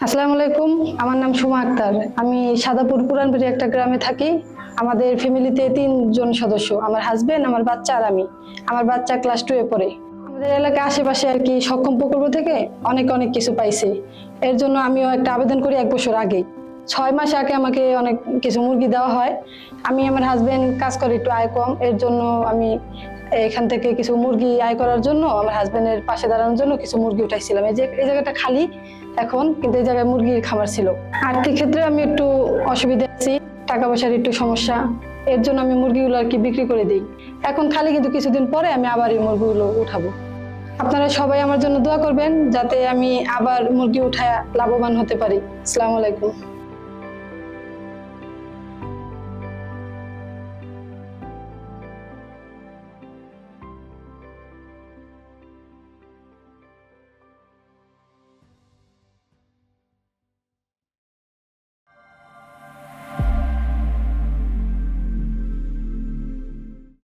আসসালামু আলাইকুম। আমার নাম সুমা আক্তার। আমি সাদাপুর পুরানবাড়ি একটা গ্রামে থাকি। আমাদের ফ্যামিলিতে 3 জন সদস্য, আমার হাজবেন্ড, আমার বাচ্চা আর আমি। আমার বাচ্চা ক্লাস 2 এ পড়ে। আমাদের এলাকার আশেপাশে আর কি সক্ষম প্রকল্প থেকে অনেক অনেক কিছু পাইছে। এর জন্য আমিও একটা আবেদন করি 1 বছর আগে। 6 মাস আগে আমাকে অনেক কিছু মুরগি দেওয়া হয়। আমি আমার হাজবেন্ড কাজ করে, একটু আয় কম, এর জন্য আমি এখান থেকে কিছু মুরগি আয় করার জন্য আমার হাজবেন্ডের পাশে দাঁড়ানোর জন্য কিছু মুরগি উঠাইছিলাম। এই জায়গাটা খালি এখন, কিন্তু এই জায়গায় মুরগির খামার ছিল। আর্থিক ক্ষেত্রে আমি একটু অসুবিধা আছি, টাকা পয়সার একটু সমস্যা, এর জন্য আমি মুরগিগুলো আর কি বিক্রি করে দিই। এখন খালি, কিন্তু কিছুদিন পরে আমি আবার এই মুরগিগুলো উঠাবো। আপনারা সবাই আমার জন্য দোয়া করবেন যাতে আমি আবার মুরগি উঠায় লাভবান হতে পারি। আসসালামু আলাইকুম।